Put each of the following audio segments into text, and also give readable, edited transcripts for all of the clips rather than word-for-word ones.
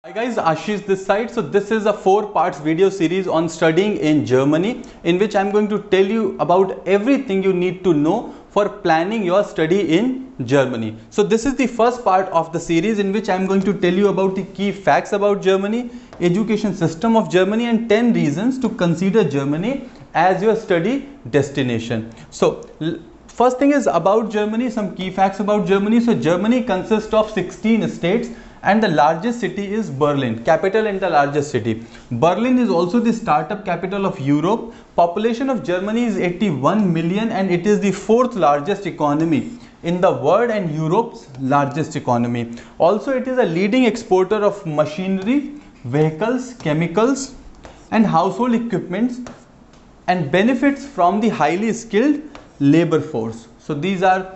Hi guys, Ashish this side. So this is a 4 parts video series on studying in Germany, in which I'm going to tell you about everything you need to know for planning your study in Germany. So this is the first part of the series in which I'm going to tell you about the key facts about Germany, education system of Germany, and 10 reasons to consider Germany as your study destination. So first thing is about Germany, some key facts about Germany. So Germany consists of 16 states and the largest city is Berlin, capital and the largest city. Berlin is also the startup capital of Europe. Population of Germany is 81 million and it is the 4th largest economy in the world and Europe's largest economy. Also, it is a leading exporter of machinery, vehicles, chemicals and household equipments and benefits from the highly skilled labor force. So these are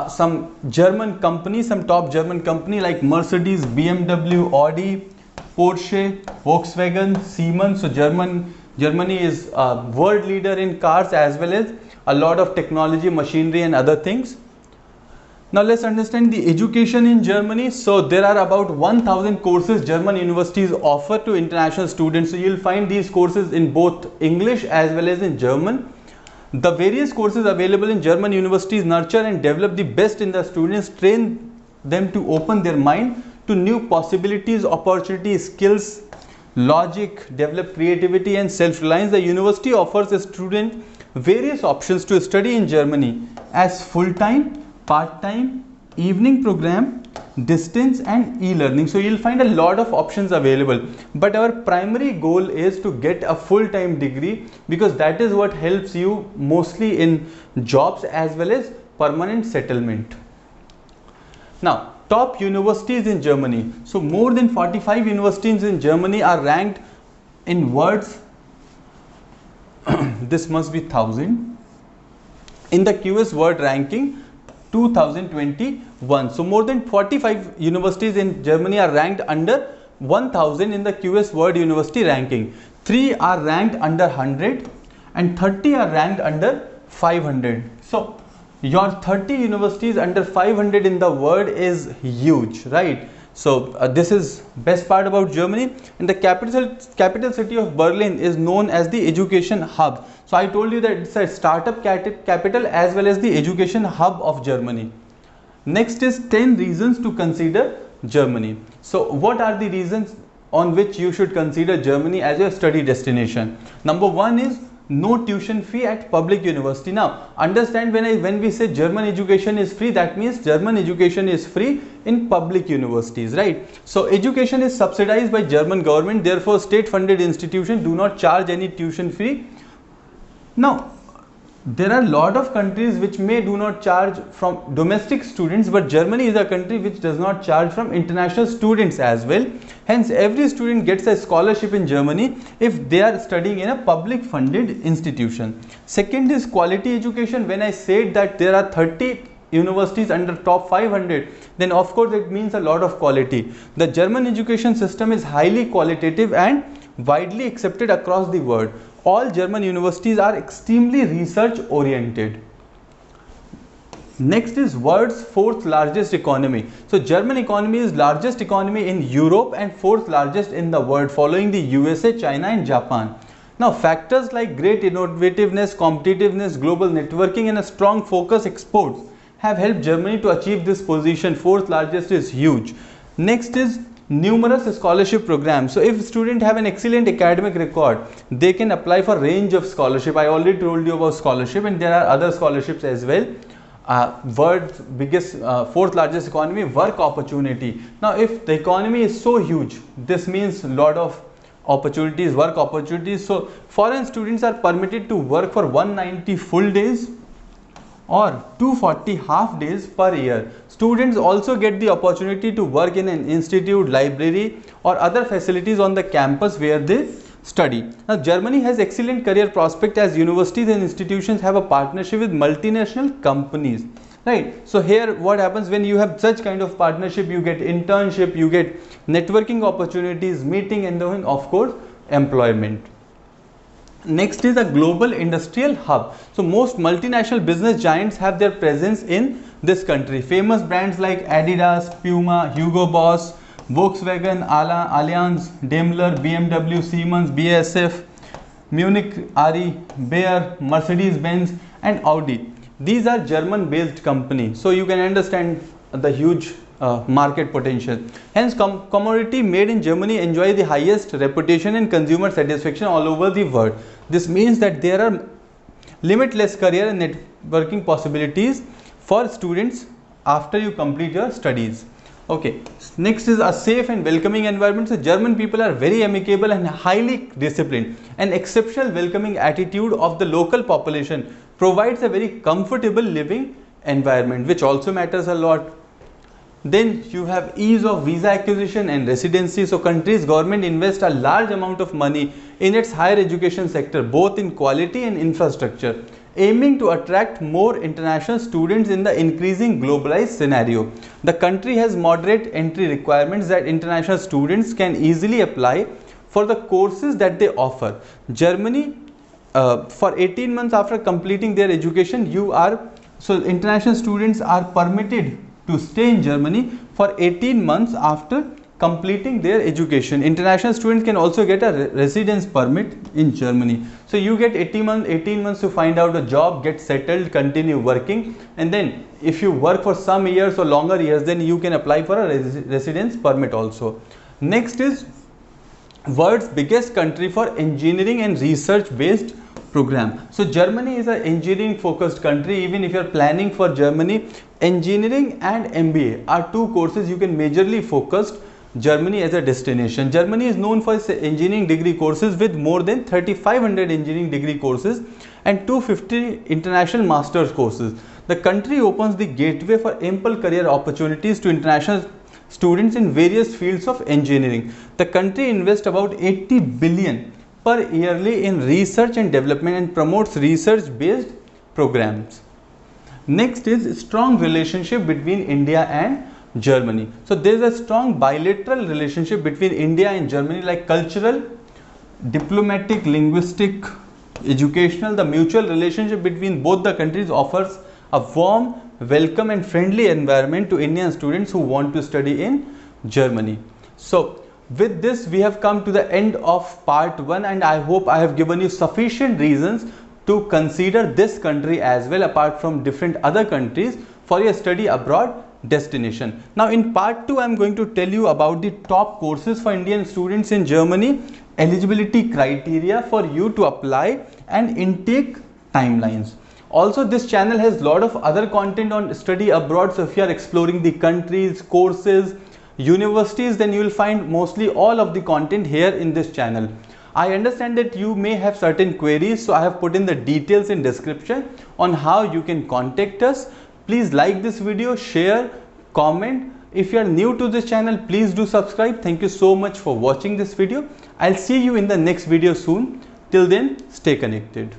some German companies, some top German company like Mercedes, BMW, Audi, Porsche, Volkswagen, Siemens. So Germany is a world leader in cars as well as a lot of technology, machinery and other things. Now let's understand the education in Germany. So there are about 1000 courses German universities offer to international students. So you'll find these courses in both English as well as in German. The various courses available in German universities nurture and develop the best in the students, train them to open their mind to new possibilities, opportunities, skills, logic, develop creativity and self-reliance. The university offers a student various options to study in Germany as full-time, part-time, evening program, distance and e-learning. So you'll find a lot of options available, but our primary goal is to get a full-time degree because that is what helps you mostly in jobs as well as permanent settlement. Now, top universities in Germany. So more than 45 universities in Germany are ranked in words this must be 1000 in the QS World Ranking 2021. So more than 45 universities in Germany are ranked under 1000 in the QS World University Ranking. 3 are ranked under 100 and 30 are ranked under 500. So your 30 universities under 500 in the world is huge, right? So this is best part about Germany. And the capital city of Berlin is known as the education hub. So I told you that it's a startup capital as well as the education hub of Germany. Next is 10 reasons to consider Germany. So what are the reasons on which you should consider Germany as your study destination? Number 1 is no tuition fee at public university. Now understand, when we say German education is free, that means German education is free in public universities, right? So education is subsidized by German government, therefore state funded institutions do not charge any tuition fee. Now there are a lot of countries which do not charge from domestic students, but Germany is a country which does not charge from international students as well. Hence every student gets a scholarship in Germany if they are studying in a public funded institution. Second is quality education. When I said that there are 30 universities under top 500, then of course it means a lot of quality. The German education system is highly qualitative and widely accepted across the world. All German universities are extremely research oriented. Next is world's 4th largest economy. So German economy is largest economy in Europe and 4th largest in the world, following the USA, China and Japan. Now factors like great innovativeness, competitiveness, global networking and a strong focus exports have helped Germany to achieve this position. 4th largest is huge. Next is numerous scholarship programs. So if students have an excellent academic record, they can apply for range of scholarship. I already told you about scholarship and there are other scholarships as well. World's biggest 4th largest economy, work opportunity. Now if the economy is so huge, this means a lot of opportunities, work opportunities. So foreign students are permitted to work for 190 full days or 240 half days per year. Students also get the opportunity to work in an institute, library or other facilities on the campus where they study. Now Germany has excellent career prospect as universities and institutions have a partnership with multinational companies, right? So here what happens, when you have such kind of partnership, you get internship, you get networking opportunities, meeting and then of course employment. Next is a global industrial hub. So most multinational business giants have their presence in this country. Famous brands like Adidas, Puma, Hugo Boss, Volkswagen, Allianz, Daimler, BMW, Siemens, BASF, Munich Re, Bayer, Mercedes-Benz and Audi. These are German based companies, so you can understand the huge market potential. Hence commodity made in Germany enjoy the highest reputation and consumer satisfaction all over the world. This means that there are limitless career and networking possibilities for students after you complete your studies. Okay, next is a safe and welcoming environment. So German people are very amicable and highly disciplined. An exceptional welcoming attitude of the local population provides a very comfortable living environment, which also matters a lot. Then you have ease of visa acquisition and residency. So country's government invests a large amount of money in its higher education sector, both in quality and infrastructure, aiming to attract more international students in the increasing globalized scenario. The country has moderate entry requirements that international students can easily apply for the courses that they offer. Germany, for 18 months after completing their education, international students are permitted to stay in Germany for 18 months after completing their education. International students can also get a residence permit in Germany. So you get 18 months to find out a job, get settled, continue working, and then if you work for some years or longer years, then you can apply for a residence permit also. Next is world's biggest country for engineering and research based program. So Germany is an engineering focused country. Even if you are planning for Germany, engineering and MBA are two courses you can majorly focus Germany as a destination. Germany is known for its engineering degree courses with more than 3,500 engineering degree courses and 250 international master's courses. The country opens the gateway for ample career opportunities to international students in various fields of engineering. The country invests about 80 billion per yearly in research and development and promotes research based programs. Next is strong relationship between India and Germany. So there is a strong bilateral relationship between India and Germany, like cultural, diplomatic, linguistic, educational. The mutual relationship between both the countries offers a warm, welcome and friendly environment to Indian students who want to study in Germany. So with this we have come to the end of part 1, and I hope I have given you sufficient reasons to consider this country as well, apart from different other countries, for your study abroad destination. Now in part 2 I am going to tell you about the top courses for Indian students in Germany, eligibility criteria for you to apply and intake timelines. Also this channel has lot of other content on study abroad, so if you are exploring the countries, courses, universities, then you will find mostly all of the content here in this channel. I understand that you may have certain queries, so I have put in the details in description on how you can contact us. Please like this video, share, comment. If you are new to this channel, please do subscribe. Thank you so much for watching this video. I'll see you in the next video soon. Till then, stay connected.